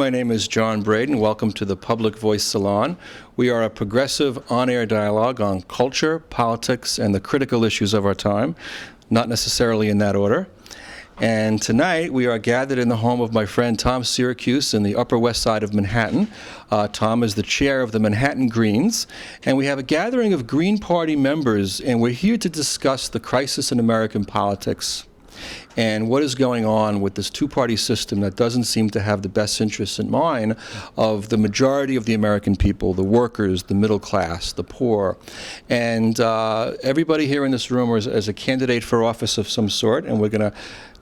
My name is John Bredin. Welcome to the Public Voice Salon. We are a progressive on-air dialogue on culture, politics, and the critical issues of our time, not necessarily in that order. And tonight we are gathered in the home of my friend Tom Siracuse in the Upper West Side of Manhattan. Tom is the chair of the Manhattan Greens, and we have a gathering of Green Party members, and we're here to discuss the crisis in American politics and what is going on with this two-party system that doesn't seem to have the best interests in mind of the majority of the American people, the workers, the middle class, the poor. And everybody here in this room is a candidate for office of some sort, and we're going to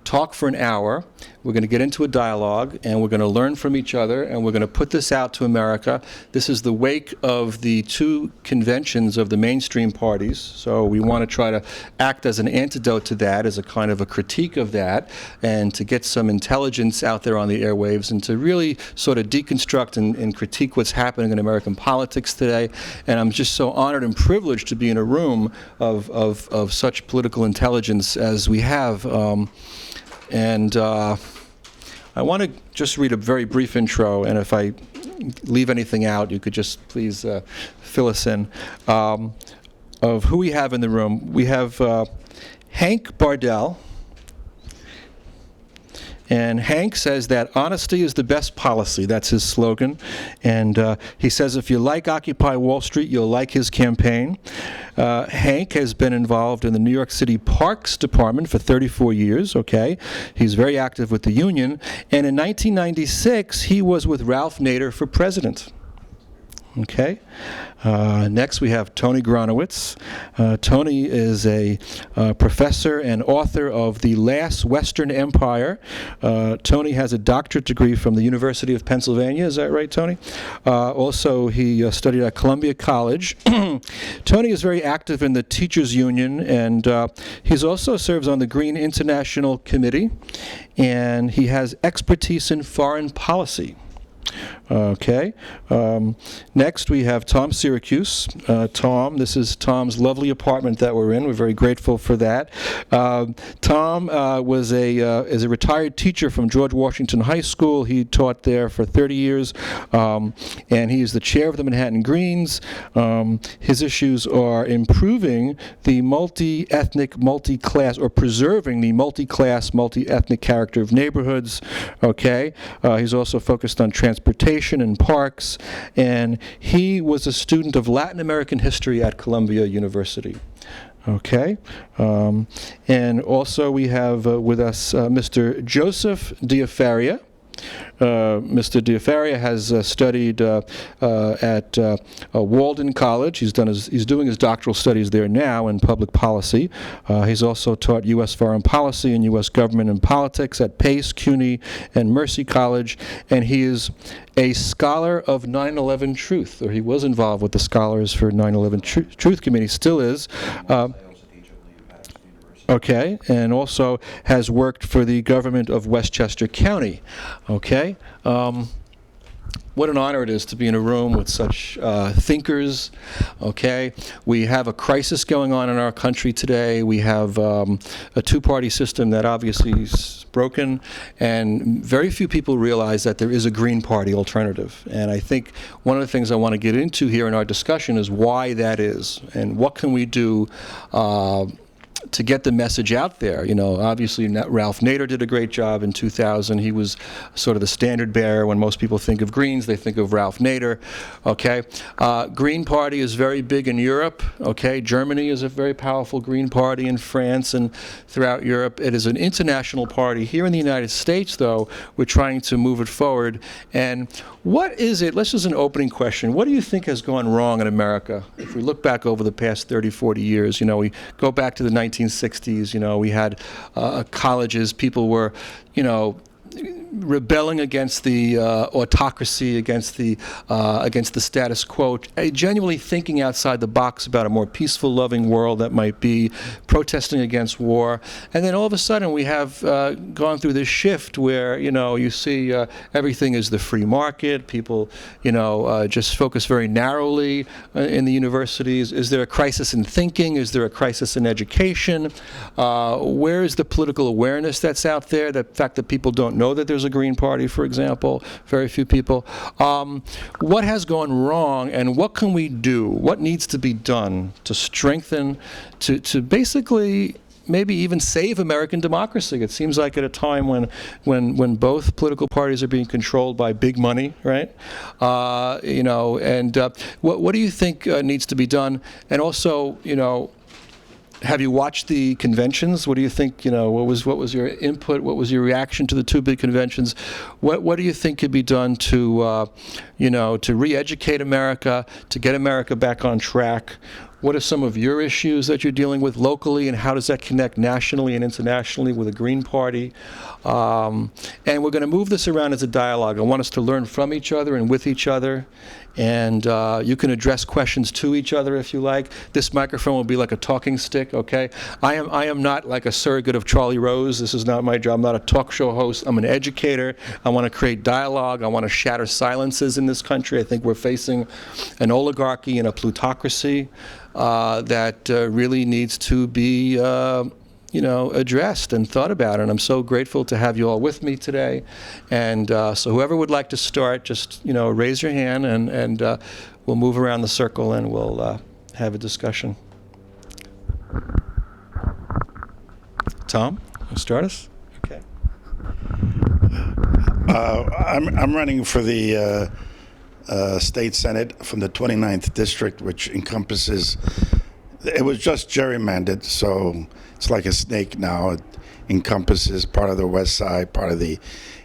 talk for an hour. We're going to get into a dialogue, and we're going to learn from each other, and we're going to put this out to America. This is the wake of the two conventions of the mainstream parties, so we want to try to act as an antidote to that, as a kind of a critique of that, and to get some intelligence out there on the airwaves, and to really sort of deconstruct and critique what's happening in American politics today. And I'm just so honored and privileged to be in a room of such political intelligence as we have. I want to just read a very brief intro, and if I leave anything out, you could just please fill us in, of who we have in the room. We have Hank Bardel. And Hank says that honesty is the best policy. That's his slogan. And he says if you like Occupy Wall Street, you'll like his campaign. Hank has been involved in the New York City Parks Department for 34 years, okay? He's very active with the union. And in 1996, he was with Ralph Nader for president. Okay. Next we have Tony Gronowicz. Tony is a professor and author of The Last Western Empire. Tony has a doctorate degree from the University of Pennsylvania. Is that right, Tony? Also, he studied at Columbia College. Tony is very active in the Teachers Union, and he also serves on the Green International Committee, and he has expertise in foreign policy. Okay. Next we have Tom Siracuse. Tom, this is Tom's lovely apartment that we're in. We're very grateful for that. Tom is a retired teacher from George Washington High School. He taught there for 30 years, and he is the chair of the Manhattan Greens. His issues are improving the multi-ethnic, multi-class, or preserving the multi-class, multi-ethnic character of neighborhoods. Okay. He's also focused on transportation and parks, and he was a student of Latin American history at Columbia University. Okay, and also we have with us Mr. Joseph Diaferia. Mr. Diaferia has studied at Walden College. He's doing his doctoral studies there now in public policy. He's also taught U.S. foreign policy and U.S. government and politics at Pace, CUNY, and Mercy College, and he is a scholar of 9/11 Truth, or he was involved with the Scholars for 9/11 Truth Committee, still is. Okay, and also has worked for the government of Westchester County. Okay, what an honor it is to be in a room with such thinkers. Okay, we have a crisis going on in our country today. We have a two-party system that obviously is broken, and very few people realize that there is a Green Party alternative. And I think one of the things I want to get into here in our discussion is why that is, and what can we do to get the message out there. You know, obviously Ralph Nader did a great job in 2000. He was sort of the standard bearer. When most people think of Greens, they think of Ralph Nader. Okay, Green Party is very big in Europe. Okay, Germany is a very powerful Green Party, in France and throughout Europe. It is an international party. Here in the United States, though, we're trying to move it forward. And what is it, let's just an opening question, what do you think has gone wrong in America? If we look back over the past 30, 40 years, you know, we go back to the 1960s, you know, we had colleges, people were, you know, rebelling against the autocracy, against the status quo, genuinely thinking outside the box about a more peaceful, loving world that might be, protesting against war. And then all of a sudden we have gone through this shift where, you know, you see everything is the free market. People, you know, just focus very narrowly in the universities. Is there a crisis in thinking? Is there a crisis in education? Where is the political awareness that's out there? The fact that people don't know that there's a Green Party, for example, very few people. What has gone wrong, and what can we do? What needs to be done to strengthen, to basically maybe even save American democracy? It seems like at a time when both political parties are being controlled by big money, right? What do you think needs to be done? And also, have you watched the conventions? What do you think? What was your input? What was your reaction to the two big conventions? What do you think could be done to to re-educate America, to get America back on track? What are some of your issues that you're dealing with locally, and how does that connect nationally and internationally with the Green Party? And we're going to move this around as a dialogue. I want us to learn from each other and with each other. And you can address questions to each other if you like. This microphone will be like a talking stick, okay? I am not like a surrogate of Charlie Rose. This is not my job. I'm not a talk show host. I'm an educator. I want to create dialogue. I want to shatter silences in this country. I think we're facing an oligarchy and a plutocracy that really needs to be addressed and thought about. And I'm so grateful to have you all with me today. And so whoever would like to start, just raise your hand, and we'll move around the circle and we'll have a discussion. Tom, you start us? Okay. I'm running for the state senate from the 29th district, which encompasses. It was just gerrymandered, so it's like a snake now. It encompasses part of the west side, part of the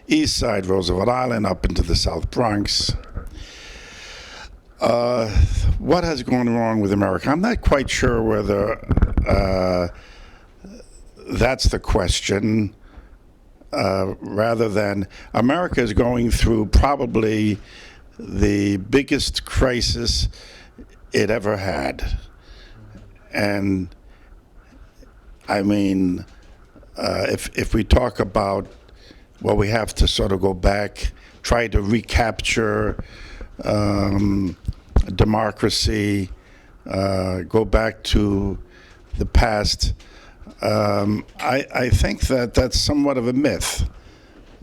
east side, Roosevelt Island, up into the South Bronx. What has gone wrong with America? I'm not quite sure whether that's the question, rather than America is going through probably the biggest crisis it ever had. And I mean, if we talk about, we have to sort of go back, try to recapture democracy, go back to the past. I think that that's somewhat of a myth.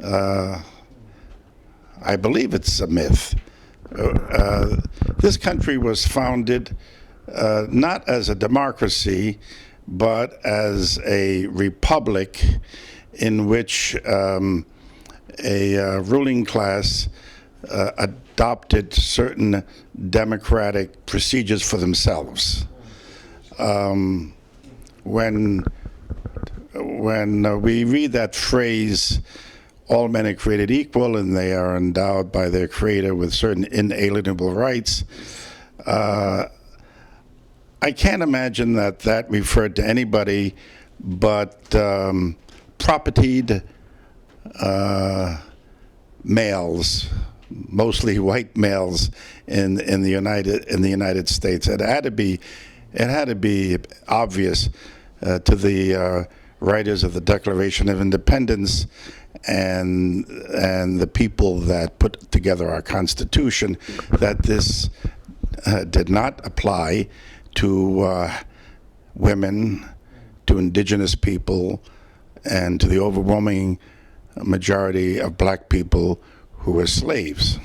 I believe it's a myth. This country was founded not as a democracy, but as a republic in which a ruling class adopted certain democratic procedures for themselves. When we read that phrase, all men are created equal and they are endowed by their creator with certain inalienable rights, I can't imagine that referred to anybody but propertied males, mostly white males in the United States. It had to be obvious to the writers of the Declaration of Independence and the people that put together our Constitution that this did not apply to women, to indigenous people, and to the overwhelming majority of black people who were slaves.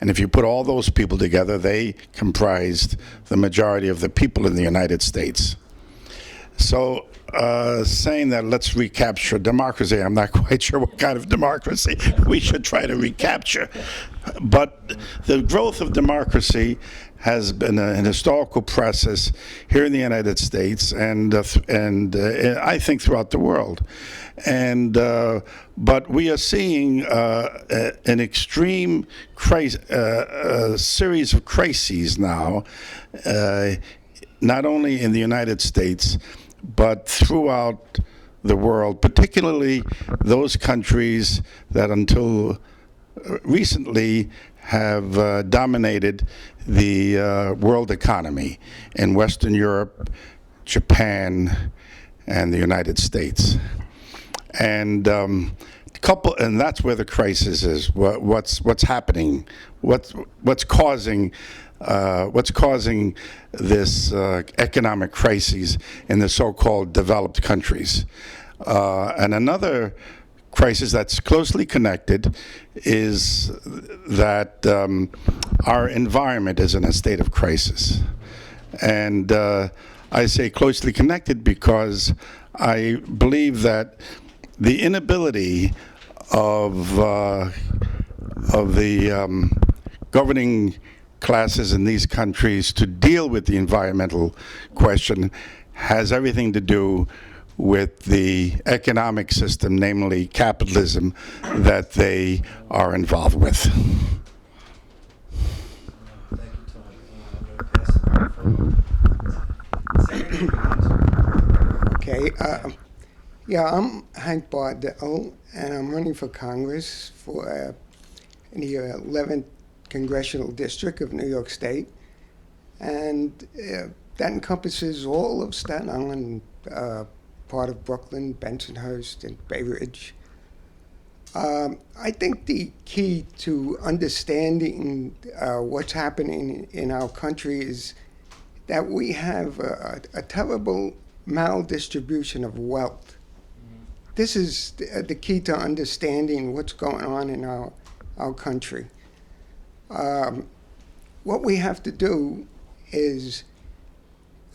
And if you put all those people together, they comprised the majority of the people in the United States. So saying that let's recapture democracy, I'm not quite sure what kind of democracy we should try to recapture. But the growth of democracy has been an historical process here in the United States and I think throughout the world. And but we are seeing an extreme series of crises now, not only in the United States, but throughout the world, particularly those countries that until recently have dominated the world economy in Western Europe, Japan, and the United States. And and that's where the crisis is. What's happening? What's causing this economic crisis in the so-called developed countries? And another crisis that's closely connected is that our environment is in a state of crisis. And I say closely connected because I believe that the inability of the governing classes in these countries to deal with the environmental question has everything to do with the economic system, namely capitalism, that they are involved with. Okay, yeah, I'm Hank Bardel, and I'm running for Congress for in the 11th Congressional District of New York State, and that encompasses all of Staten Island, part of Brooklyn, Bensonhurst, and Bay Ridge. I think the key to understanding what's happening in our country is that we have a terrible maldistribution of wealth. This is the key to understanding what's going on in our country. What we have to do is,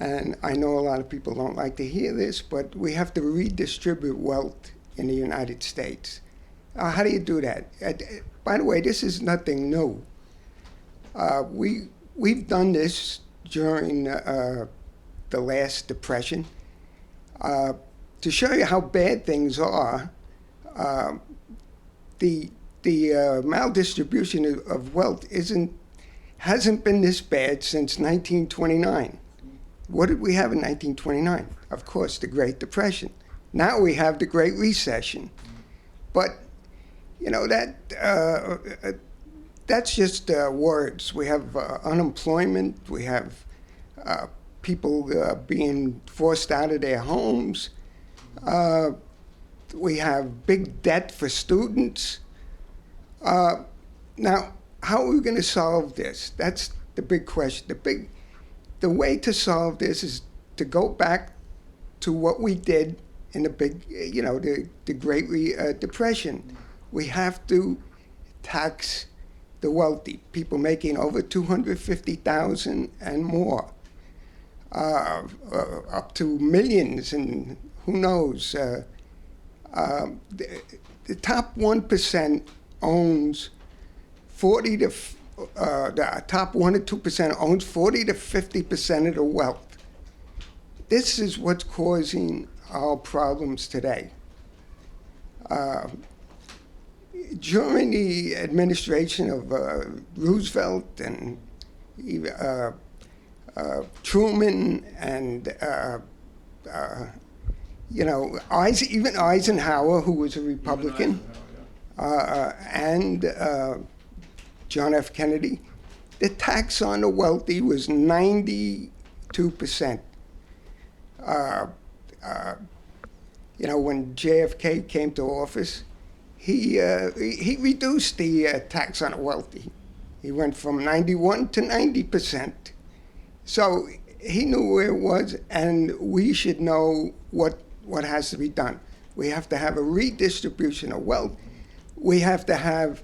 and I know a lot of people don't like to hear this, but we have to redistribute wealth in the United States. How do you do that? By the way, this is nothing new. We've done this during the last Depression. To show you how bad things are, the maldistribution of wealth hasn't been this bad since 1929. What did we have in 1929? Of course, the Great Depression. Now we have the Great Recession. But, you know, that's just words. We have unemployment. We have people being forced out of their homes. We have big debt for students. Now, how are we going to solve this? That's the big question. The way to solve this is to go back to what we did in the Great Depression. We have to tax the wealthy, people making over $250,000 and more, up to millions, and who knows. The top 1% owns the top 1 or 2% owns 40 to 50% of the wealth. This is what's causing our problems today. During the administration of Roosevelt and Truman and even Eisenhower, who was a Republican, and John F. Kennedy, the tax on the wealthy was 92%. When JFK came to office, he reduced the tax on the wealthy. He went from 91 to 90%. So he knew where it was, and we should know what has to be done. We have to have a redistribution of wealth. We have to have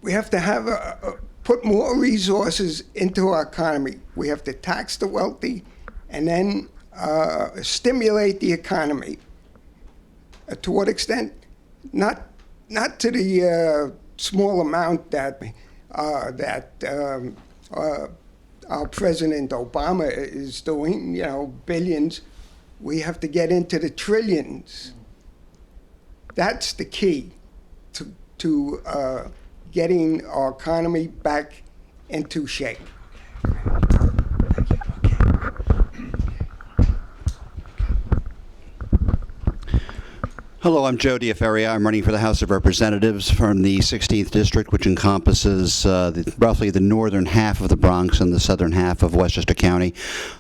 we have to put more resources into our economy. We have to tax the wealthy and then stimulate the economy. To what extent? Not to the small amount that our President Obama is doing, billions. We have to get into the trillions. That's the key to getting our economy back into shape. Hello, I'm Joe Diaferia. I'm running for the House of Representatives from the 16th District, which encompasses roughly the northern half of the Bronx and the southern half of Westchester County.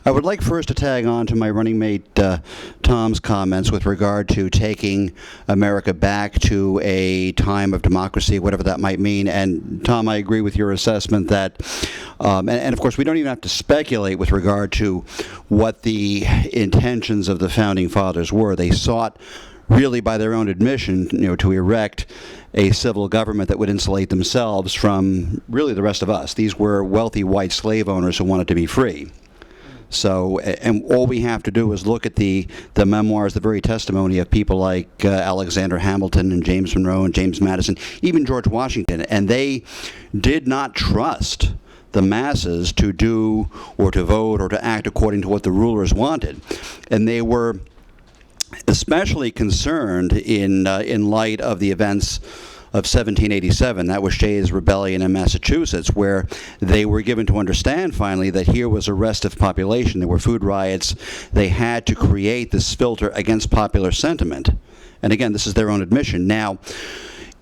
I would like first to tag on to my running mate Tom's comments with regard to taking America back to a time of democracy, whatever that might mean. And Tom, I agree with your assessment that, and of course we don't even have to speculate with regard to what the intentions of the Founding Fathers were. They sought, really by their own admission, to erect a civil government that would insulate themselves from really the rest of us. These were wealthy white slave owners who wanted to be free. So, and all we have to do is look at the memoirs, the very testimony of people like Alexander Hamilton and James Monroe and James Madison, even George Washington, and they did not trust the masses to do or to vote or to act according to what the rulers wanted. And they were especially concerned in light of the events of 1787. That was Shays' Rebellion in Massachusetts, where they were given to understand finally that here was a restive population. There were food riots. They had to create this filter against popular sentiment. And again, this is their own admission. Now,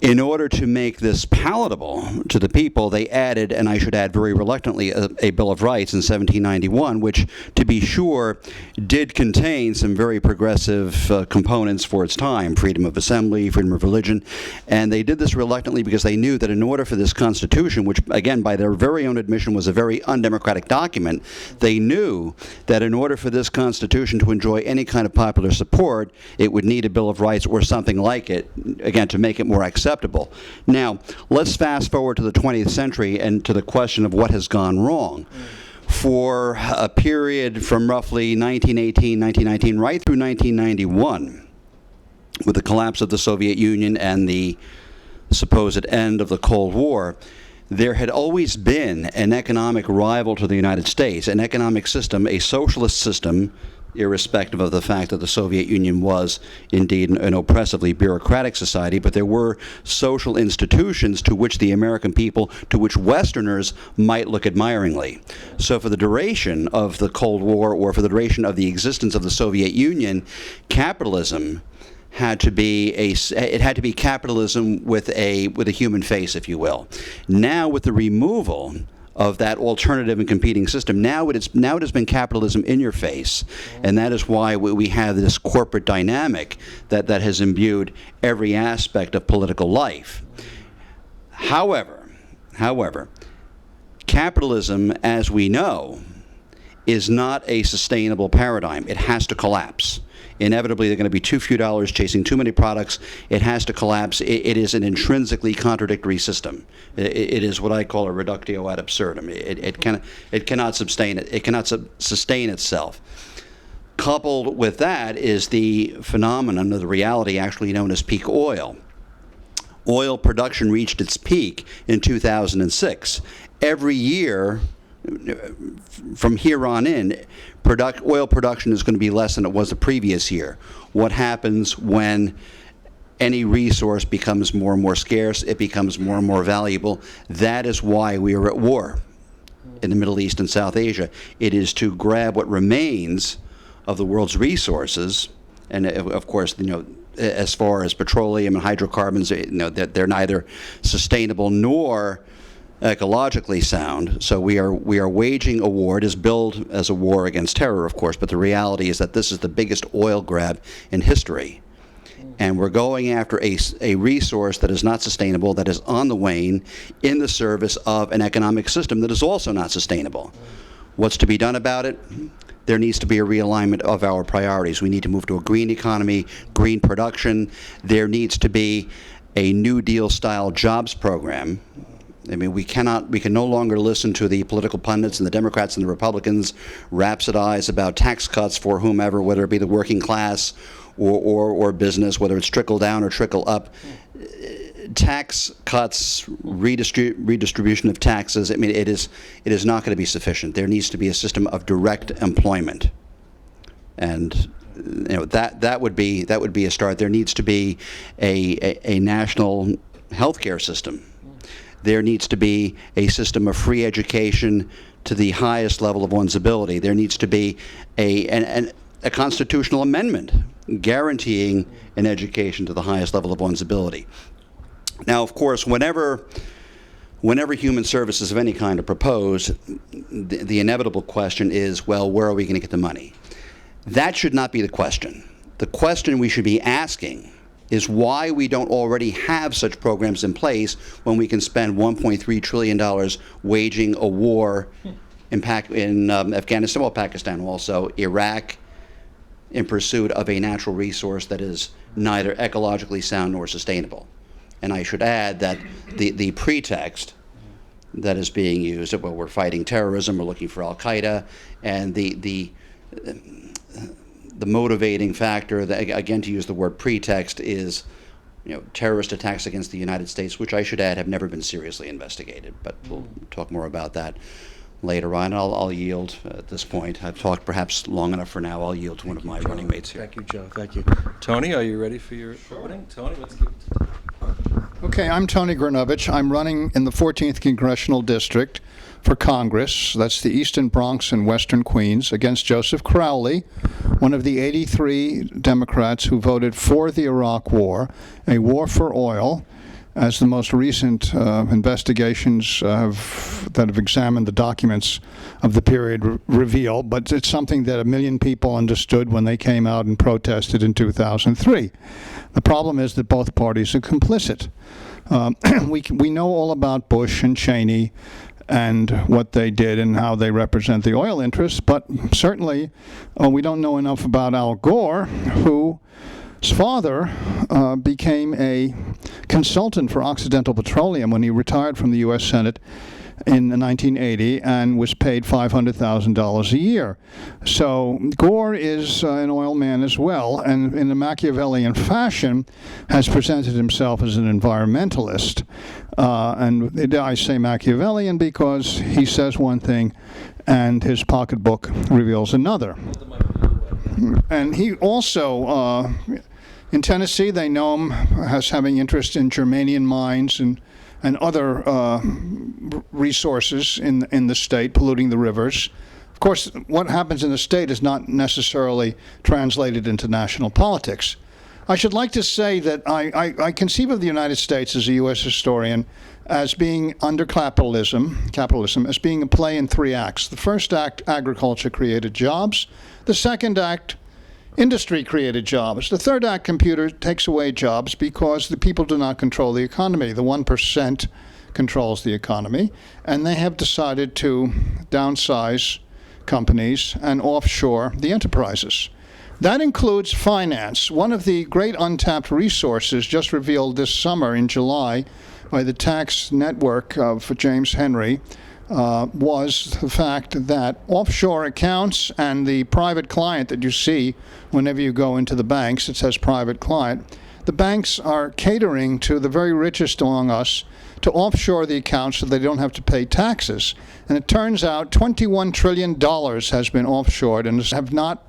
in order to make this palatable to the people, they added, and I should add very reluctantly, a Bill of Rights in 1791, which, to be sure, did contain some very progressive components for its time: freedom of assembly, freedom of religion. And they did this reluctantly because they knew that in order for this Constitution, which, again, by their very own admission was a very undemocratic document, they knew that in order for this Constitution to enjoy any kind of popular support, it would need a Bill of Rights or something like it, again, to make it more acceptable. Now, let's fast forward to the 20th century and to the question of what has gone wrong. For a period from roughly 1918, 1919, right through 1991, with the collapse of the Soviet Union and the supposed end of the Cold War, there had always been an economic rival to the United States, an economic system, a socialist system, irrespective of the fact that the Soviet Union was indeed an oppressively bureaucratic society, but there were social institutions to which the American people, to which Westerners might look admiringly. So for the duration of the Cold War, or for the duration of the existence of the Soviet Union, capitalism had to be capitalism with a human face, if you will. Now, with the removal of that alternative and competing system, now it has been capitalism in your face, and that is why we have this corporate dynamic that has imbued every aspect of political life. However, capitalism, as we know, is not a sustainable paradigm. It has to collapse. Inevitably, there are going to be too few dollars chasing too many products. It has to collapse. It is an intrinsically contradictory system. It is what I call a reductio ad absurdum. It cannot sustain it. It cannot sustain itself. Coupled with that is the phenomenon of the reality actually known as peak oil. Oil production reached its peak in 2006. Every year, from here on in, oil production is going to be less than it was the previous year. What happens when any resource becomes more and more scarce? It becomes more and more valuable. That is why we are at war in the Middle East and South Asia. It is to grab what remains of the world's resources, and of course, as far as petroleum and hydrocarbons, they're neither sustainable nor ecologically sound. So we are waging a war. It is billed as a war against terror, of course, but the reality is that this is the biggest oil grab in history. And we're going after a resource that is not sustainable, that is on the wane, in the service of an economic system that is also not sustainable. What's to be done about it? There needs to be a realignment of our priorities. We need to move to a green economy, green production. There needs to be a New Deal-style jobs program. I mean, we can no longer listen to the political pundits and the Democrats and the Republicans rhapsodize about tax cuts for whomever, whether it be the working class or business, whether it's trickle down or trickle up. Tax cuts, redistribution of taxes, I mean, it is not going to be sufficient. There needs to be a system of direct employment. And that would be a start. There needs to be a national healthcare system. There needs to be a system of free education to the highest level of one's ability. There needs to be and a constitutional amendment guaranteeing an education to the highest level of one's ability. Now, of course, whenever human services of any kind are proposed, the inevitable question is, well, where are we going to get the money? That should not be the question. The question we should be asking is why we don't already have such programs in place when we can spend $1.3 trillion waging a war in Afghanistan, well, Pakistan also, Iraq, in pursuit of a natural resource that is neither ecologically sound nor sustainable. And I should add that the pretext that is being used, well, we're fighting terrorism, we're looking for Al-Qaeda, and the motivating factor, again, to use the word pretext, is terrorist attacks against the United States, which I should add have never been seriously investigated. But we'll talk more about that later on. I'll yield at this point. I've talked perhaps long enough for now. I'll yield to one of my running mates here. Thank you, Joe. Thank you. Tony, are you ready for your opening? Tony, let's give it to Okay, I'm Tony Gronowicz. I'm running in the 14th Congressional District for Congress. That's the Eastern Bronx and Western Queens, against Joseph Crowley, one of the 83 Democrats who voted for the Iraq War, a war for oil, as the most recent investigations that have examined the documents of the period reveal. But it's something that 1 million people understood when they came out and protested in 2003. The problem is that both parties are complicit. We know all about Bush and Cheney and what they did and how they represent the oil interests, but certainly we don't know enough about Al Gore, whose father became a consultant for Occidental Petroleum when he retired from the U.S. Senate in 1980 and was paid $500,000 a year. So Gore is an oil man as well, and in a Machiavellian fashion has presented himself as an environmentalist. And I say Machiavellian because he says one thing and his pocketbook reveals another. And he also, in Tennessee, they know him as having interest in germanium mines and other resources in the state, polluting the rivers. Of course, what happens in the state is not necessarily translated into national politics. I should like to say that I conceive of the United States as a U.S. historian as being under capitalism as being a play in 3 acts. The first act, agriculture created jobs. The second act, industry created jobs. The third act, computer, takes away jobs because the people do not control the economy. The 1% controls the economy, and they have decided to downsize companies and offshore the enterprises. That includes finance. One of the great untapped resources just revealed this summer in July by the tax network of James Henry was the fact that offshore accounts and the private client that you see whenever you go into the banks, it says private client, the banks are catering to the very richest among us to offshore the accounts so they don't have to pay taxes. And it turns out $21 trillion has been offshored and have not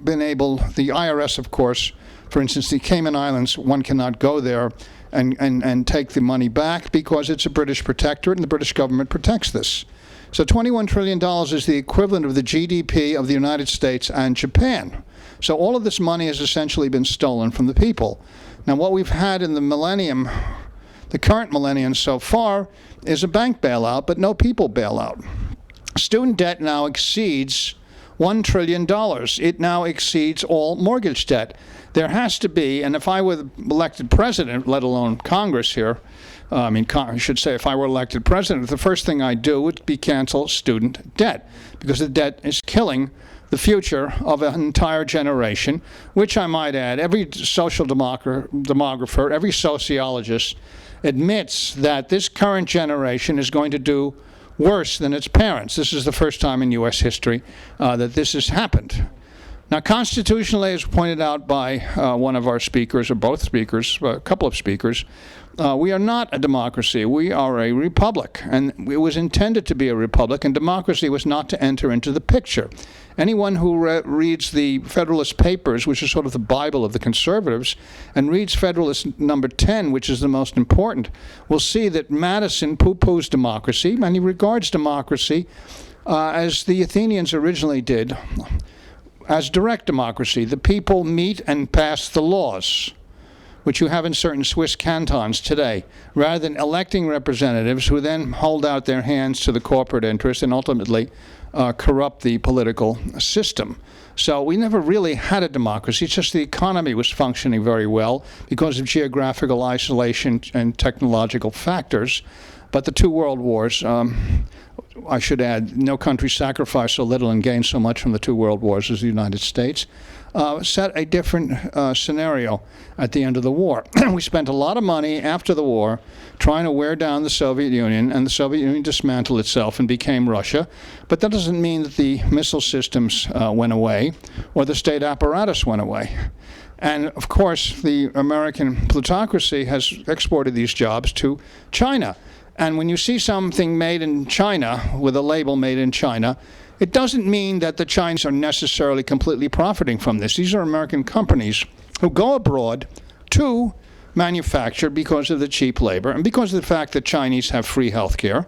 been able, the IRS, of course, for instance, the Cayman Islands, one cannot go there and take the money back because it's a British protectorate and the British government protects this. So $21 trillion is the equivalent of the GDP of the United States and Japan. So all of this money has essentially been stolen from the people. Now what we've had in the millennium, the current millennium so far, is a bank bailout, but no people bailout. Student debt now exceeds $1 trillion. It now exceeds all mortgage debt. There has to be, and if I were elected president, let alone Congress here, I should say if I were elected president, the first thing I'd do would be cancel student debt, because the debt is killing the future of an entire generation, which I might add, every social demographer, every sociologist admits that this current generation is going to do worse than its parents. This is the first time in U.S. history that this has happened. Now, constitutionally, as pointed out by one of our speakers, or both speakers, a couple of speakers, we are not a democracy. We are a republic, and it was intended to be a republic, and democracy was not to enter into the picture. Anyone who reads the Federalist Papers, which is sort of the Bible of the conservatives, and reads Federalist number 10, which is the most important, will see that Madison poo-poos democracy, and he regards democracy as the Athenians originally did, as direct democracy. The people meet and pass the laws, which you have in certain Swiss cantons today, rather than electing representatives who then hold out their hands to the corporate interest and ultimately corrupt the political system. So we never really had a democracy. It's just the economy was functioning very well because of geographical isolation and technological factors. But the two world wars, I should add, no country sacrificed so little and gained so much from the two world wars as the United States, set a different scenario at the end of the war. We spent a lot of money after the war trying to wear down the Soviet Union, and the Soviet Union dismantled itself and became Russia. But that doesn't mean that the missile systems went away or the state apparatus went away. And of course, the American plutocracy has exported these jobs to China. And when you see something made in China with a label made in China, it doesn't mean that the Chinese are necessarily completely profiting from this. These are American companies who go abroad to manufacture because of the cheap labor and because of the fact that Chinese have free health care.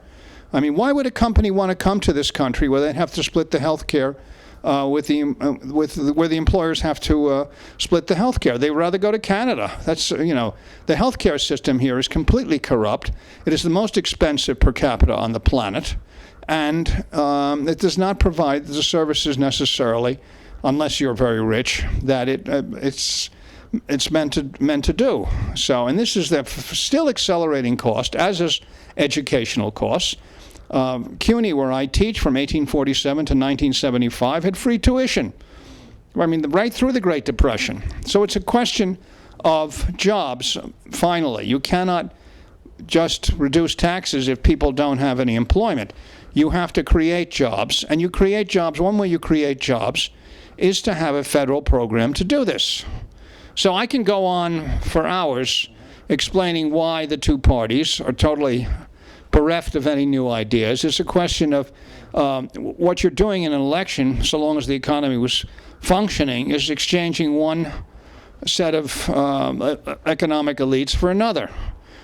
I mean, why would a company want to come to this country where they have to split the health care where the employers have to split the health care? They'd rather go to Canada. That's, the health care system here is completely corrupt. It is the most expensive per capita on the planet. And it does not provide the services necessarily, unless you're very rich, that it's meant to do. So, and this is the still accelerating cost, as is educational costs. CUNY, where I teach, from 1847 to 1975, had free tuition. I mean, right through the Great Depression. So it's a question of jobs, finally. You cannot just reduce taxes if people don't have any employment. You have to create jobs, and you create jobs. One way you create jobs is to have a federal program to do this. So I can go on for hours explaining why the two parties are totally bereft of any new ideas. It's a question of what you're doing in an election, so long as the economy was functioning, is exchanging one set of economic elites for another.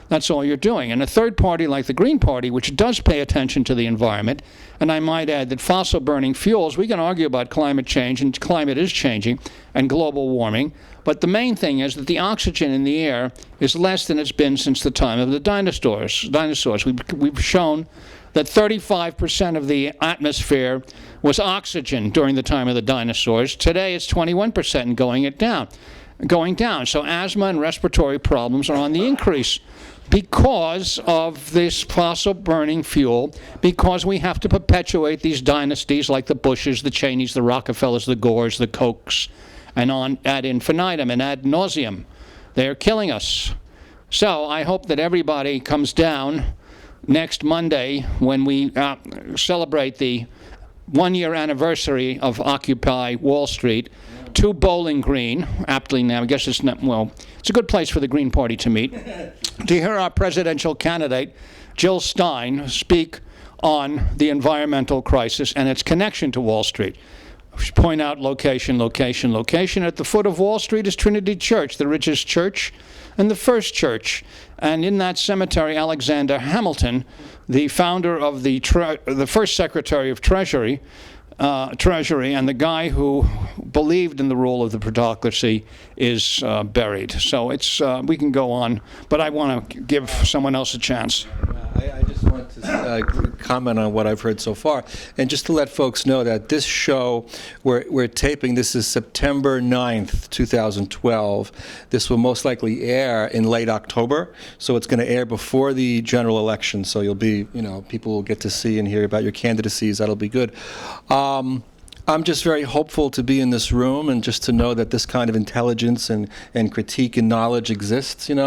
That's all you're doing. And a third party like the Green Party, which does pay attention to the environment, and I might add that fossil burning fuels, we can argue about climate change, and climate is changing, and global warming, but the main thing is that the oxygen in the air is less than it's been since the time of the dinosaurs. We've shown that 35% of the atmosphere was oxygen during the time of the dinosaurs. Today it's 21% and going down. So asthma and respiratory problems are on the increase because of this fossil burning fuel, because we have to perpetuate these dynasties like the Bushes, the Cheneys, the Rockefellers, the Gores, the Kochs, and on ad infinitum and ad nauseum. They're killing us. So I hope that everybody comes down next Monday when we celebrate the one-year anniversary of Occupy Wall Street to Bowling Green, aptly named. I guess it's not, well, it's a good place for the Green Party to meet, to hear our presidential candidate, Jill Stein, speak on the environmental crisis and its connection to Wall Street. Point out location. At the foot of Wall Street is Trinity Church, the richest church and the first church. And in that cemetery, Alexander Hamilton, the founder of the first Secretary of Treasury, and the guy who believed in the rule of the plutocracy, is buried. So it's we can go on, but I want to give someone else a chance. I just want to comment on what I've heard so far, and just to let folks know that this show, we're taping, this is September 9th, 2012. This will most likely air in late October, so it's going to air before the general election, so you'll be, people will get to see and hear about your candidacies. That'll be good. I'm just very hopeful to be in this room and just to know that this kind of intelligence and critique and knowledge exists, and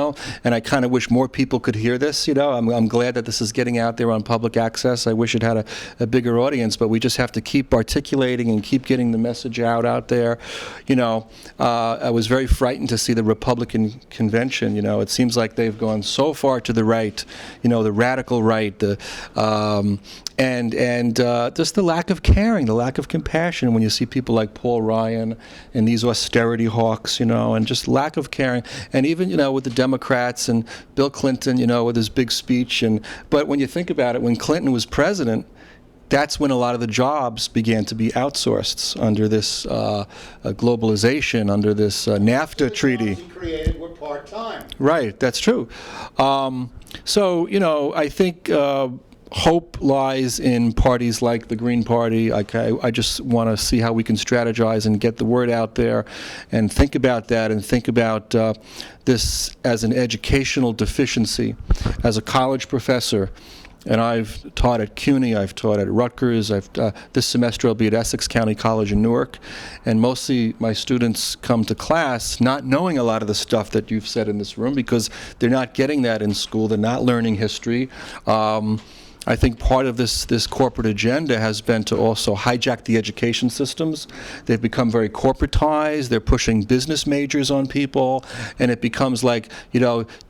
I kind of wish more people could hear this, I'm glad that this is getting out there on public access. I wish it had a bigger audience, but we just have to keep articulating and keep getting the message out there. I was very frightened to see the Republican convention. It seems like they've gone so far to the right, the radical right, and just the lack of caring, the lack of compassion when you see people like Paul Ryan and these austerity hawks, and just lack of caring. And even, with the Democrats and Bill Clinton, with his big speech. But when you think about it, when Clinton was president, that's when a lot of the jobs began to be outsourced under this globalization, under this NAFTA treaty. Created were part-time. Right, that's true. So, I think hope lies in parties like the Green Party. I just want to see how we can strategize and get the word out there and think about that and think about this as an educational deficiency. As a college professor, and I've taught at CUNY, I've taught at Rutgers, this semester I'll be at Essex County College in Newark, and mostly my students come to class not knowing a lot of the stuff that you've said in this room because they're not getting that in school, they're not learning history. I think part of this corporate agenda has been to also hijack the education systems. They've become very corporatized. They're pushing business majors on people, and it becomes like,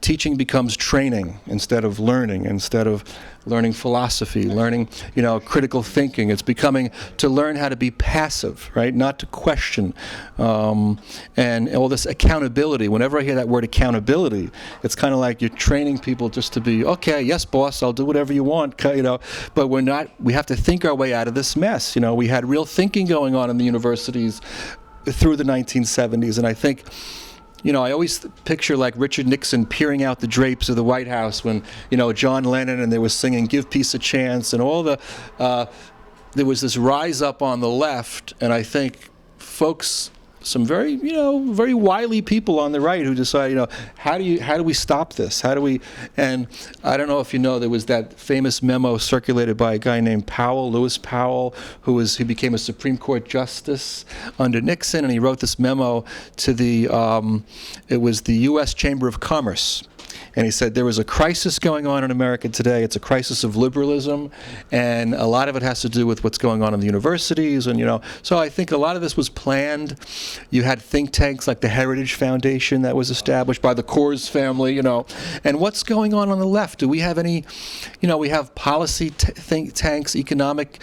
teaching becomes training instead of learning, instead of learning philosophy, learning, critical thinking. It's becoming to learn how to be passive, right? Not to question. And all this accountability. Whenever I hear that word accountability, it's kind of like you're training people just to be, okay, yes, boss, I'll do whatever you want, but we're not, we have to think our way out of this mess. We had real thinking going on in the universities through the 1970s, and I think, I always picture like Richard Nixon peering out the drapes of the White House when, John Lennon and they were singing "Give Peace a Chance" and all there was this rise up on the left, and I think folks, some very, very wily people on the right who decide, how do we stop this? And I don't know if there was that famous memo circulated by a guy named Lewis Powell, he became a Supreme Court justice under Nixon, and he wrote this memo to it was the U.S. Chamber of Commerce. And he said there is a crisis going on in America today. It's a crisis of liberalism, and a lot of it has to do with what's going on in the universities. And so I think a lot of this was planned. You had think tanks like the Heritage Foundation that was established by the Coors family. And what's going on the left? Do we have any? We have policy think tanks, economic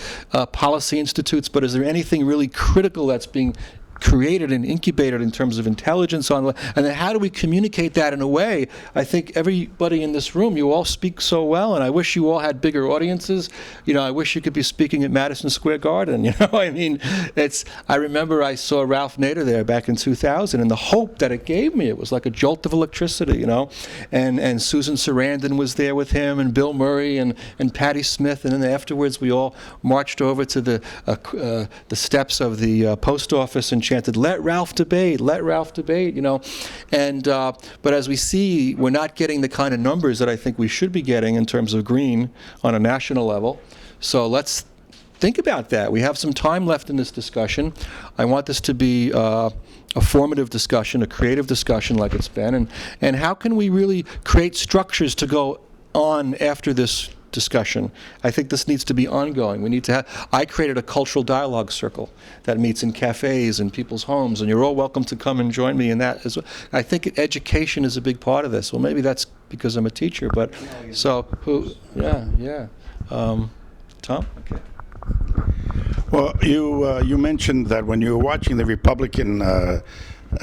policy institutes, but is there anything really critical that's being created and incubated in terms of intelligence and then how do we communicate that in a way? I think everybody in this room, you all speak so well, and I wish you all had bigger audiences. I wish you could be speaking at Madison Square Garden. I remember I saw Ralph Nader there back in 2000, and the hope that it gave me, it was like a jolt of electricity, and Susan Sarandon was there with him, and Bill Murray and Patti Smith, and then afterwards we all marched over to the steps of the post office and chanted, let Ralph debate, and but as we see, we're not getting the kind of numbers that I think we should be getting in terms of green on a national level. So let's think about that. We have some time left in this discussion. I want this to be a formative discussion, a creative discussion like it's been, and how can we really create structures to go on after this discussion. I think this needs to be ongoing. We need to I created a cultural dialogue circle that meets in cafes and people's homes, and you're all welcome to come and join me in that as well. I think education is a big part of this. Well, maybe that's because I'm a teacher, but so who? Yeah. Tom? Okay. Well, you mentioned that when you were watching the Republican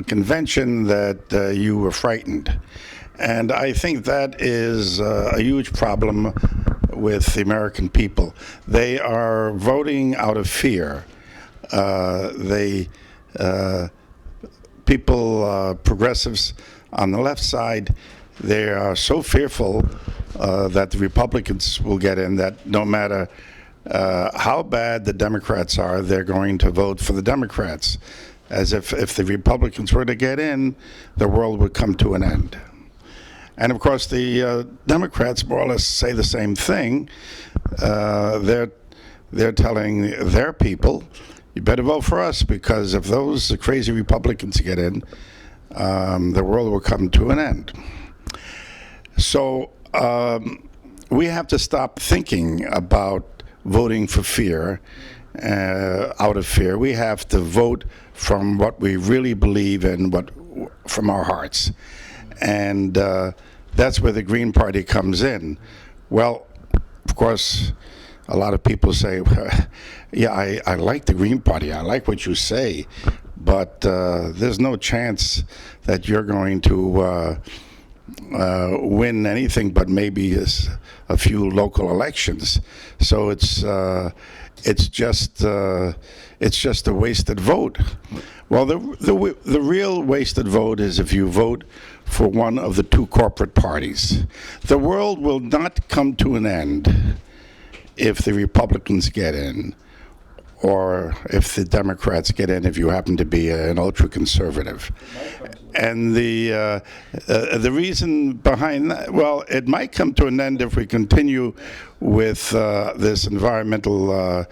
convention that you were frightened. And I think that is a huge problem with the American people. They are voting out of fear. Progressives on the left side, they are so fearful that the Republicans will get in that no matter how bad the Democrats are, they're going to vote for the Democrats. As if the Republicans were to get in, the world would come to an end. And of course, the Democrats more or less say the same thing. They're telling their people, you better vote for us, because if those crazy Republicans get in, the world will come to an end. So we have to stop thinking about voting for fear, out of fear. We have to vote from what we really believe in, from our hearts. And that's where the Green Party comes in. Well, of course, a lot of people say, yeah, I like the Green Party, I like what you say, but there's no chance that you're going to win anything but maybe a few local elections. So it's just a wasted vote. Well, the real wasted vote is if you vote for one of the two corporate parties. The world will not come to an end if the Republicans get in, or if the Democrats get in, if you happen to be an ultra-conservative. And the reason behind that, well, it might come to an end if we continue with this environmental,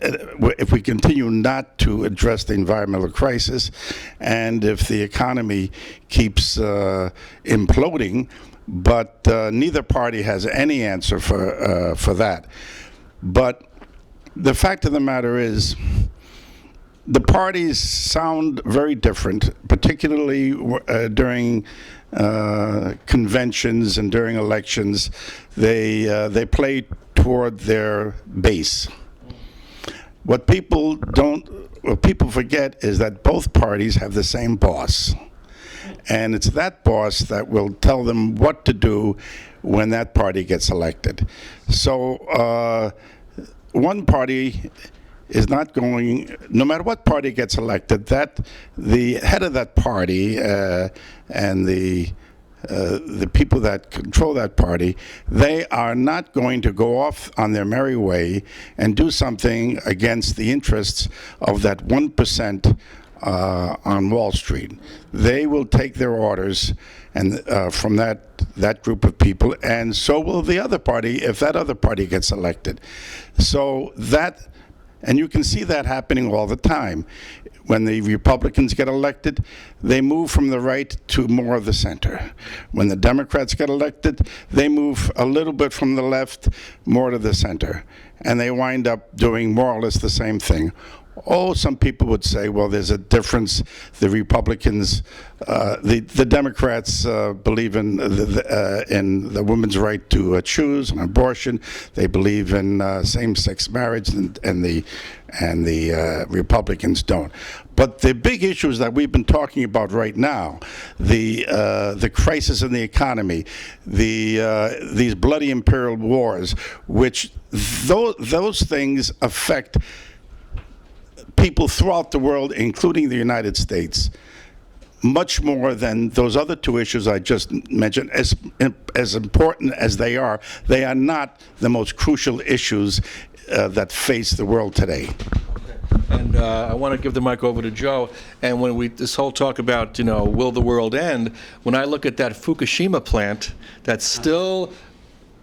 if we continue not to address the environmental crisis, and if the economy keeps imploding, but neither party has any answer for that. But the fact of the matter is, the parties sound very different, particularly during conventions and during elections. They play toward their base. What people forget is that both parties have the same boss. And it's that boss that will tell them what to do when that party gets elected. So one party is not going, no matter what party gets elected, that the head of that party and the people that control that party, they are not going to go off on their merry way and do something against the interests of that 1% on Wall Street. They will take their orders and from that group of people, and so will the other party if that other party gets elected. So that, and you can see that happening all the time. When the Republicans get elected, they move from the right to more of the center. When the Democrats get elected, they move a little bit from the left, more to the center. And they wind up doing more or less the same thing. Oh, some people would say, well, there's a difference. The Republicans, the Democrats believe in the woman's right to choose an abortion. They believe in same-sex marriage, and the Republicans don't. But the big issues that we've been talking about right now, the crisis in the economy, these bloody imperial wars, which those things affect people throughout the world, including the United States, much more than those other two issues I just mentioned. As important as they are not the most crucial issues that face the world today. And I want to give the mic over to Joe. And when this whole talk about, will the world end, when I look at that Fukushima plant that's still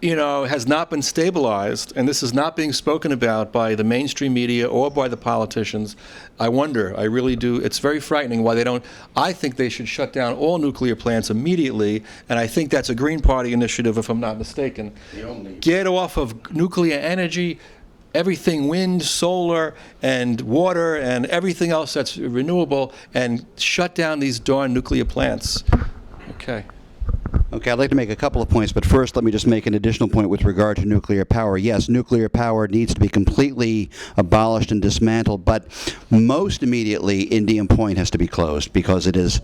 has not been stabilized, and this is not being spoken about by the mainstream media or by the politicians, I wonder, I really do, it's very frightening why they don't. I think they should shut down all nuclear plants immediately, and I think that's a Green Party initiative, if I'm not mistaken. Get off of nuclear energy, everything wind, solar, and water, and everything else that's renewable, and shut down these darn nuclear plants. Okay. Okay, I'd like to make a couple of points, but first let me just make an additional point with regard to nuclear power. Yes, nuclear power needs to be completely abolished and dismantled, but most immediately Indian Point has to be closed because it is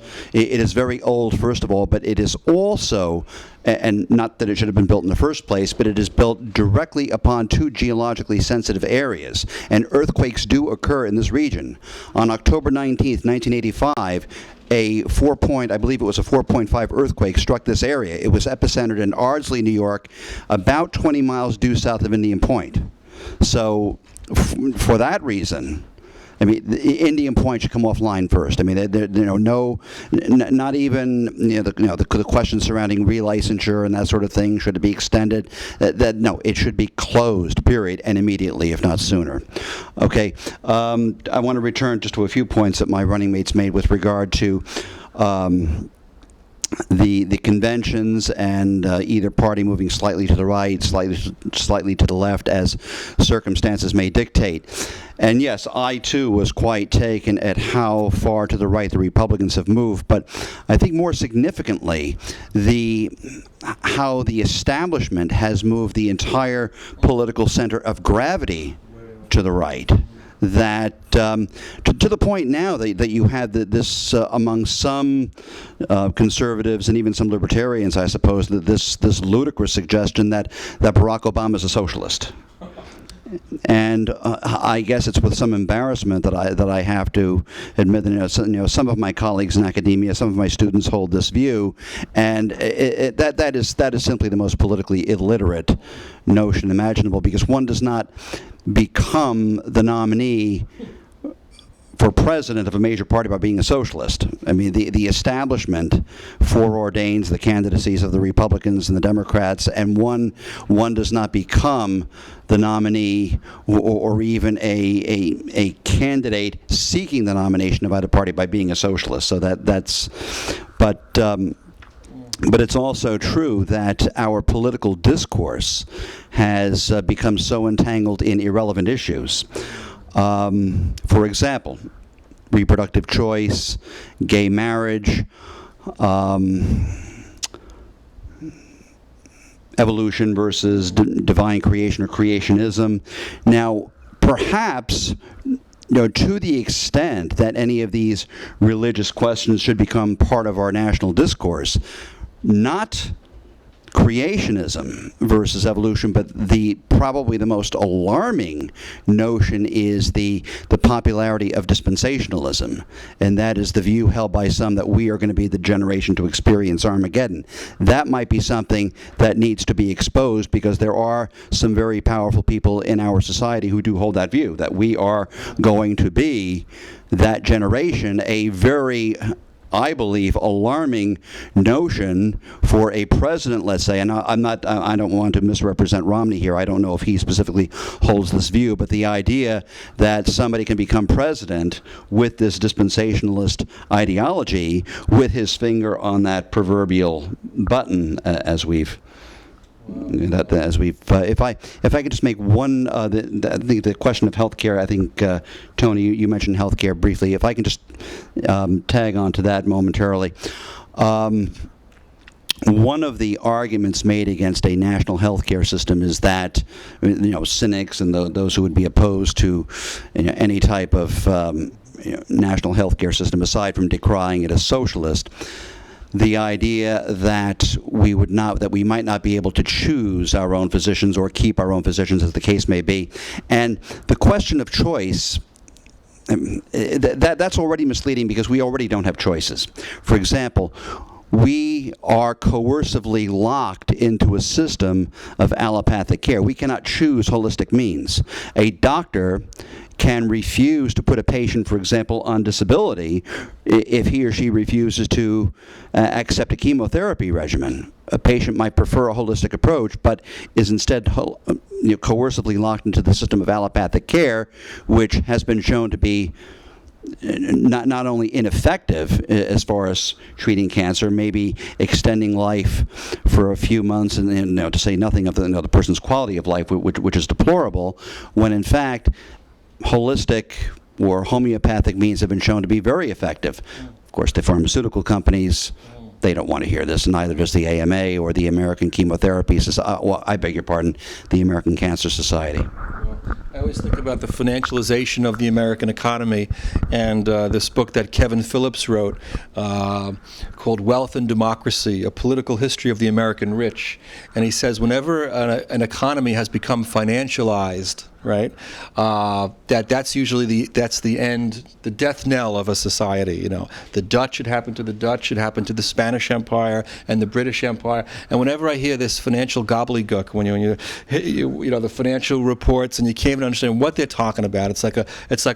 very old, first of all, but it is also, and not that it should have been built in the first place, but it is built directly upon two geologically sensitive areas, and earthquakes do occur in this region. On October 19th, 1985, I believe it was a 4.5 earthquake struck this area. It was epicentered in Ardsley, New York, about 20 miles due south of Indian Point. So for that reason, I mean, the Indian Point should come offline first. I mean, not even the questions surrounding relicensure and that sort of thing. Should it be extended? No, it should be closed. Period, and immediately, if not sooner. Okay, I want to return just to a few points that my running mates made with regard to the conventions and either party moving slightly to the right, slightly to the left, as circumstances may dictate. And yes, I too was quite taken at how far to the right the Republicans have moved, but I think more significantly, how the establishment has moved the entire political center of gravity to the right. that to the point now that you had this among some conservatives and even some libertarians, I suppose, that this ludicrous suggestion that Barack Obama is a socialist. And I guess it's with some embarrassment that I have to admit that some of my colleagues in academia, some of my students hold this view, and that is simply the most politically illiterate notion imaginable, because one does not become the nominee for president of a major party by being a socialist. I mean, the establishment foreordains the candidacies of the Republicans and the Democrats, and one does not become the nominee or even a candidate seeking the nomination of either party by being a socialist. So but it's also true that our political discourse has become so entangled in irrelevant issues. For example, reproductive choice, gay marriage, evolution versus divine creation or creationism. Now, perhaps, to the extent that any of these religious questions should become part of our national discourse, not creationism versus evolution, but probably the most alarming notion is the popularity of dispensationalism, and that is the view held by some that we are going to be the generation to experience Armageddon. That might be something that needs to be exposed, because there are some very powerful people in our society who do hold that view, that we are going to be that generation, a very, I believe, alarming notion for a president, let's say, and I don't want to misrepresent Romney here. I don't know if he specifically holds this view, but the idea that somebody can become president with this dispensationalist ideology, with his finger on that proverbial button, if I could just make one, the question of healthcare. I think Tony, you mentioned healthcare briefly. If I can just tag on to that momentarily. One of the arguments made against a national healthcare system is that, cynics and those who would be opposed to any type of national healthcare system, aside from decrying it as socialist, the idea that we might not be able to choose our own physicians or keep our own physicians, as the case may be. And the question of choice, that's already misleading, because we already don't have choices. For example, we are coercively locked into a system of allopathic care. We cannot choose holistic means. A doctor can refuse to put a patient, for example, on disability if he or she refuses to accept a chemotherapy regimen. A patient might prefer a holistic approach, but is instead coercively locked into the system of allopathic care, which has been shown to be not only ineffective as far as treating cancer, maybe extending life for a few months, and to say nothing of the person's quality of life, which is deplorable, when in fact holistic or homeopathic means have been shown to be very effective. Of course, the pharmaceutical companies, they don't want to hear this, and neither does the AMA or the American Chemotherapy Society. I beg your pardon, the American Cancer Society. I always think about the financialization of the American economy, and this book that Kevin Phillips wrote called Wealth and Democracy, A Political History of the American Rich. And he says whenever an economy has become financialized, right, that's usually the end, the death knell of a society. The Dutch, it happened to the Dutch, it happened to the Spanish Empire and the British Empire. And whenever I hear this financial gobbledygook, when you the financial reports, and you can't even understand what they're talking about, it's like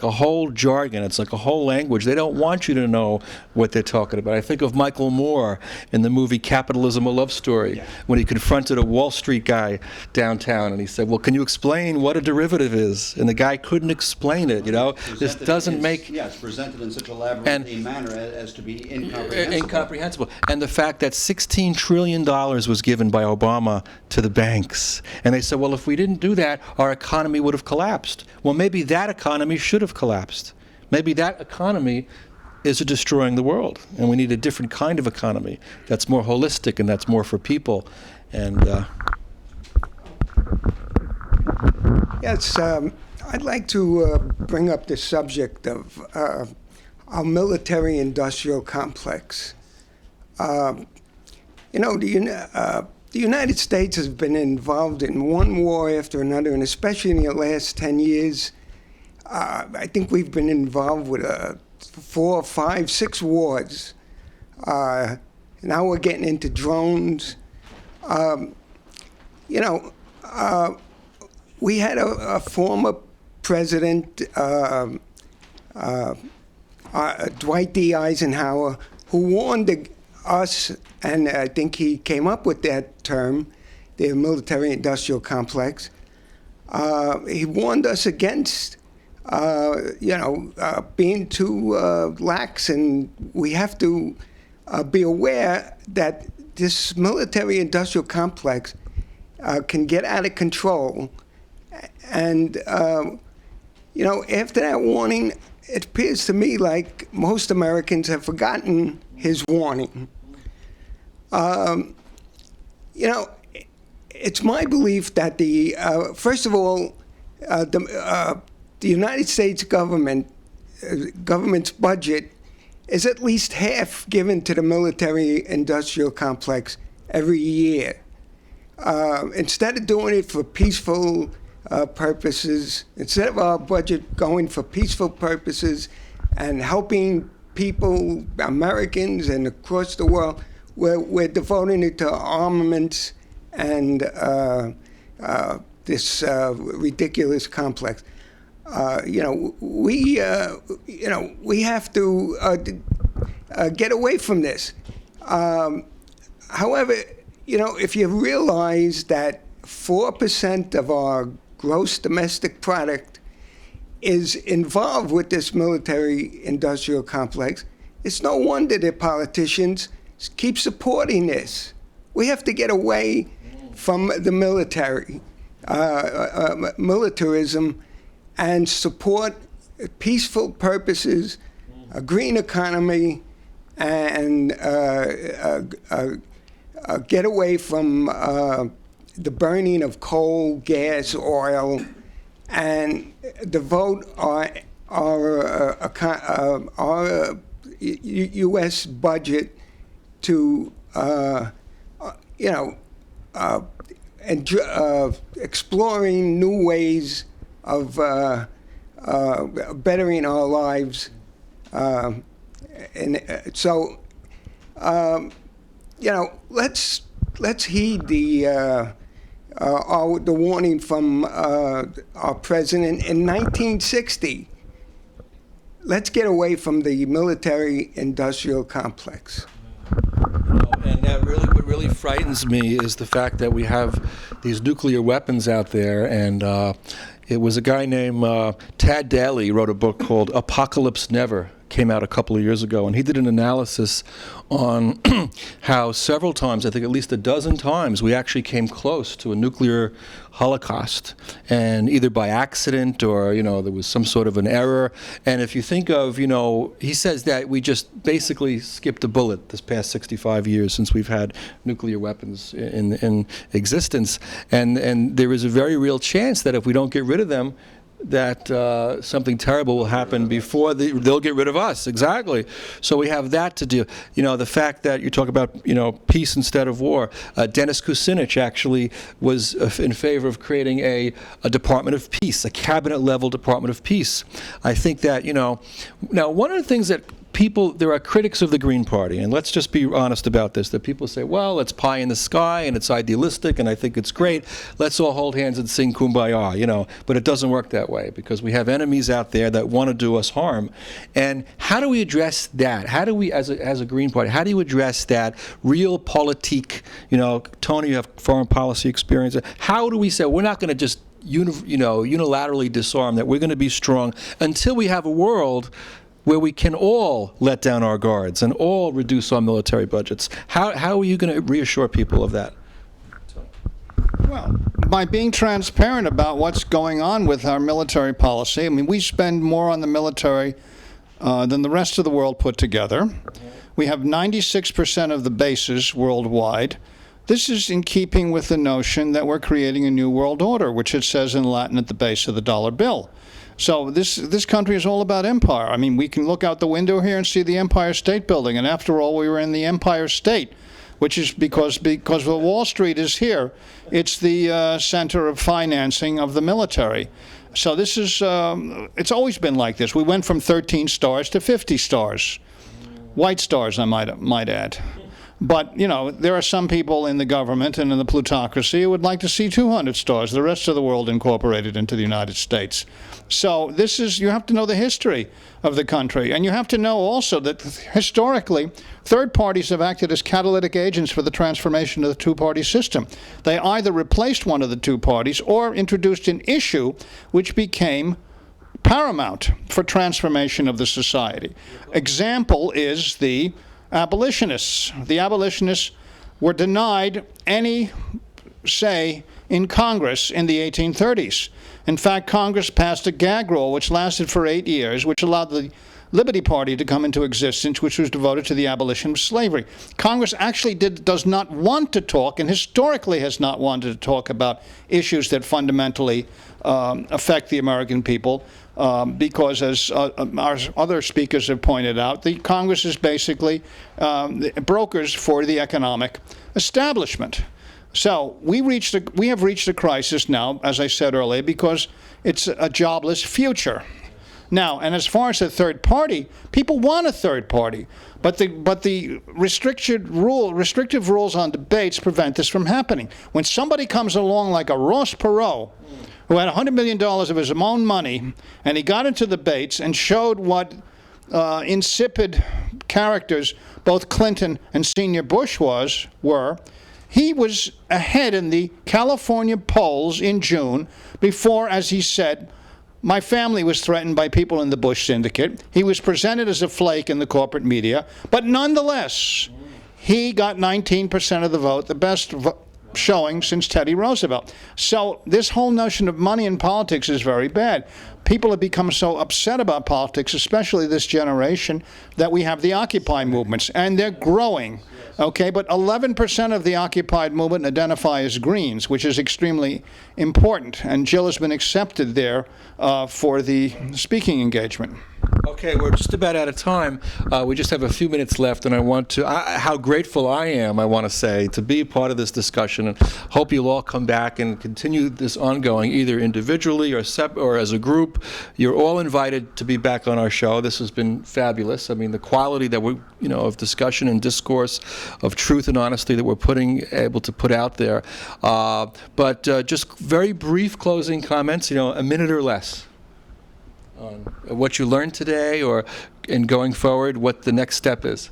a whole jargon, it's like a whole language. They don't want you to know what they're talking about. I think of Michael Moore in the movie Capitalism: A Love Story, when he confronted a Wall Street guy downtown, and he said, "Well, can you explain what a derivative is?" And the guy couldn't explain it. This doesn't make. It's presented in such a elaborate manner as to be incomprehensible. And the fact that $16 trillion was given by Obama to the banks, and they said, well, if we didn't do that, our economy would have collapsed. Well, maybe that economy should have collapsed. Maybe that economy is destroying the world, and we need a different kind of economy that's more holistic and that's more for people. And Yes, I'd like to bring up the subject of our military-industrial complex. The United States has been involved in one war after another, and especially in the last 10 years, I think we've been involved with 4, 5, 6 wars. Now we're getting into drones. We had a former president, Dwight D. Eisenhower, who warned us, and I think he came up with that term, the military-industrial complex. He warned us against, being too lax, and we have to be aware that this military-industrial complex can get out of control. And, after that warning, it appears to me like most Americans have forgotten his warning. It's my belief that first of all, the United States government's budget is at least half given to the military-industrial complex every year. Instead of doing it for peaceful purposes, instead of our budget going for peaceful purposes and helping people, Americans and across the world, we're devoting it to armaments and this ridiculous complex. We have to get away from this. However, if you realize that 4% of our gross domestic product is involved with this military-industrial complex, it's no wonder that politicians keep supporting this. We have to get away from the militarism, and support peaceful purposes, a green economy, and get away from the burning of coal, gas, oil, and devote our U.S. budget to exploring new ways of bettering our lives, let's heed the warning from our president in 1960. Let's get away from the military-industrial complex. And that what really frightens me is the fact that we have these nuclear weapons out there, and it was a guy named Tad Daly wrote a book called Apocalypse Never, came out a couple of years ago, and he did an analysis on how several times, I think at least a dozen times, we actually came close to a nuclear holocaust, and either by accident or, there was some sort of an error. And if you think of, he says that we just basically skipped a bullet this past 65 years since we've had nuclear weapons in existence. And there is a very real chance that if we don't get rid of them, that something terrible will happen before they'll get rid of us. Exactly. So we have that to do. The fact that you talk about, peace instead of war. Dennis Kucinich actually was in favor of creating a Department of Peace, a cabinet-level Department of Peace. I think that, now one of the things that there are critics of the Green Party, and let's just be honest about this, that people say, well, it's pie in the sky, and it's idealistic, and I think it's great. Let's all hold hands and sing Kumbaya, but it doesn't work that way, because we have enemies out there that want to do us harm. And how do we address that? How do we, as a Green Party, how do you address that real politique? Tony, you have foreign policy experience. How do we say, we're not going to just unilaterally disarm, that we're going to be strong until we have a world where we can all let down our guards and all reduce our military budgets? How are you going to reassure people of that? Well, by being transparent about what's going on with our military policy. I mean, we spend more on the military than the rest of the world put together. We have 96% of the bases worldwide. this is in keeping with the notion that we're creating a new world order, which it says in Latin at the base of the dollar bill. So this country is all about empire. I mean, we can look out the window here and see the Empire State Building, and after all, we were in the Empire State, which is because Wall Street is here. It's the center of financing of the military. So this is, it's always been like this. We went from 13 stars to 50 stars. White stars, I might add. But, you know, there are some people in the government and in the plutocracy who would like to see 200 stars, the rest of the world incorporated into the United States. So this is, you have to know the history of the country. And you have to know also that historically, third parties have acted as catalytic agents for the transformation of the two-party system. They either replaced one of the two parties or introduced an issue which became paramount for transformation of the society. Example is the abolitionists. The abolitionists were denied any say in Congress in the 1830s. In fact, Congress passed a gag rule which lasted for 8 years, which allowed the Liberty Party to come into existence, which was devoted to the abolition of slavery. Congress actually does not want to talk, and historically has not wanted to talk about issues that fundamentally affect the American people, because as our other speakers have pointed out, the Congress is basically brokers for the economic establishment. So we have reached a crisis now, as I said earlier, because it's a jobless future. Now, and as far as a third party, people want a third party, but the restrictive rules on debates prevent this from happening. When somebody comes along like a Ross Perot, who had $100 million of his own money, and he got into debates and showed what insipid characters both Clinton and Senior Bush were, he was ahead in the California polls in June before, as he said, my family was threatened by people in the Bush syndicate. He was presented as a flake in the corporate media, but nonetheless, he got 19% of the vote, the best showing since Teddy Roosevelt. So this whole notion of money in politics is very bad. People have become so upset about politics, especially this generation, that we have the Occupy movements, and they're growing. Okay, but 11% of the occupied movement identify as Greens, which is extremely important. And Jill has been accepted there for the speaking engagement. Okay, we're just about out of time. We just have a few minutes left, and I want to, how grateful I am, I want to say, to be part of this discussion, and hope you'll all come back and continue this ongoing, either individually or as a group. You're all invited to be back on our show. This has been fabulous. I mean, the quality that we, of discussion and discourse, of truth and honesty that we're able to put out there. But just very brief closing comments, a minute or less, on what you learned today, or in going forward, what the next step is.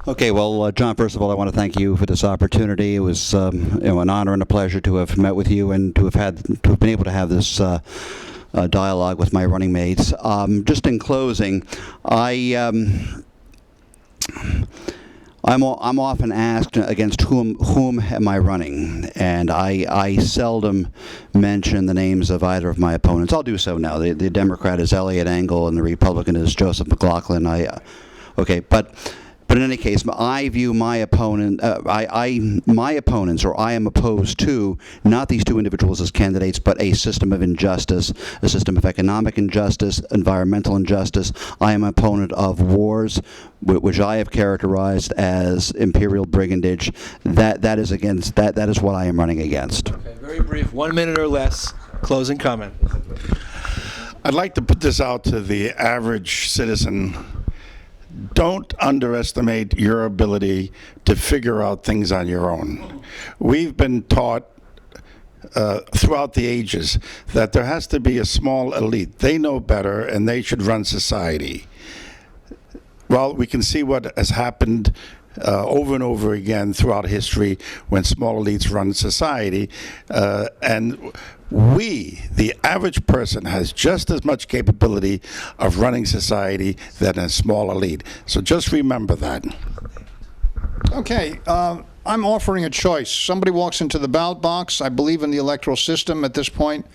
Okay, well, John, first of all, I want to thank you for this opportunity. It was an honor and a pleasure to have met with you and to have been able to have this dialogue with my running mates. Just in closing, I'm often asked against whom am I running, and I seldom mention the names of either of my opponents. I'll do so now. The Democrat is Eliot Engel, and the Republican is Joseph McLaughlin. But in any case, I view my opponent, my opponents, or I am opposed to, not these two individuals as candidates, but a system of injustice, a system of economic injustice, environmental injustice. I am an opponent of wars, which I have characterized as imperial brigandage. That is what I am running against. Okay, very brief, 1 minute or less. Closing comment. I'd like to put this out to the average citizen. Don't underestimate your ability to figure out things on your own. We've been taught throughout the ages that there has to be a small elite. They know better, and they should run society. Well, we can see what has happened over and over again throughout history when small elites run society, and the average person, has just as much capability of running society than a small elite. So just remember that. Okay, I'm offering a choice. Somebody walks into the ballot box. I believe in the electoral system at this point,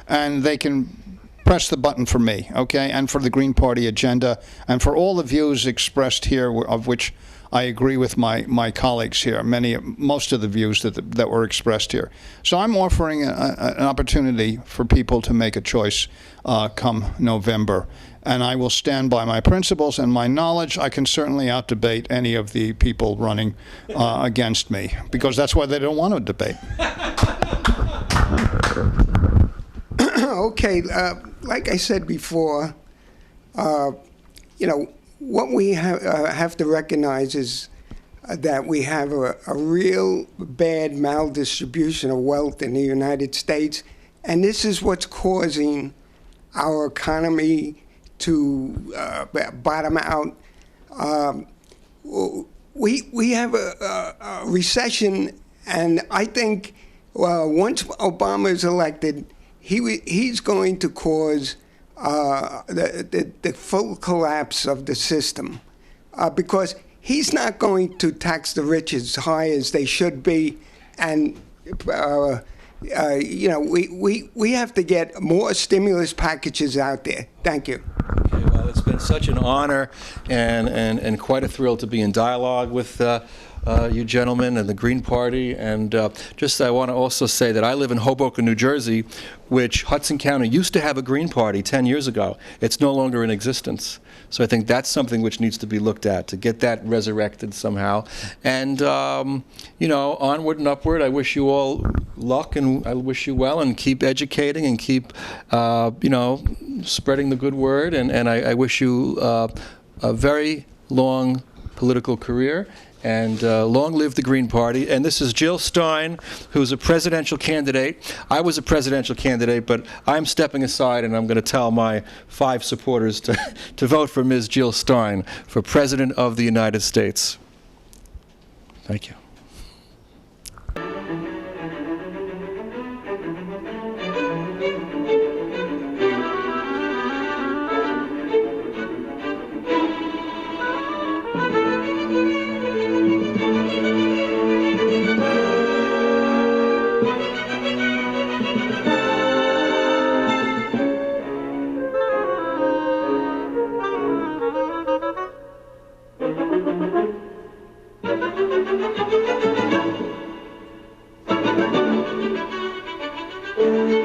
and they can press the button for me, okay, and for the Green Party agenda, and for all the views expressed here, of which I agree with my colleagues here, most of the views that were expressed here. So I'm offering an opportunity for people to make a choice come November. And I will stand by my principles and my knowledge. I can certainly out-debate any of the people running against me, because that's why they don't want to debate. Okay, like I said before, you know, what we have to recognize is that we have a real bad maldistribution of wealth in the United States, and this is what's causing our economy to bottom out. We have a recession, and I think once Obama is elected, he's going to cause the full collapse of the system, because he's not going to tax the rich as high as they should be, and you know, we have to get more stimulus packages out there. Thank you. Okay, well, it's been such an honor and quite a thrill to be in dialogue with you gentlemen and the Green Party. And I want to also say that I live in Hoboken, New Jersey, which Hudson County used to have a Green Party 10 years ago. It's no longer in existence. So I think that's something which needs to be looked at, to get that resurrected somehow. And, you know, onward and upward. I wish you all luck, and I wish you well, and keep educating and keep, you know, spreading the good word. And I wish you a very long political career. And long live the Green Party. And this is Jill Stein, who's a presidential candidate. I was a presidential candidate, but I'm stepping aside, and I'm going to tell my 5 supporters to vote for Ms. Jill Stein for President of the United States. Thank you. Thank you.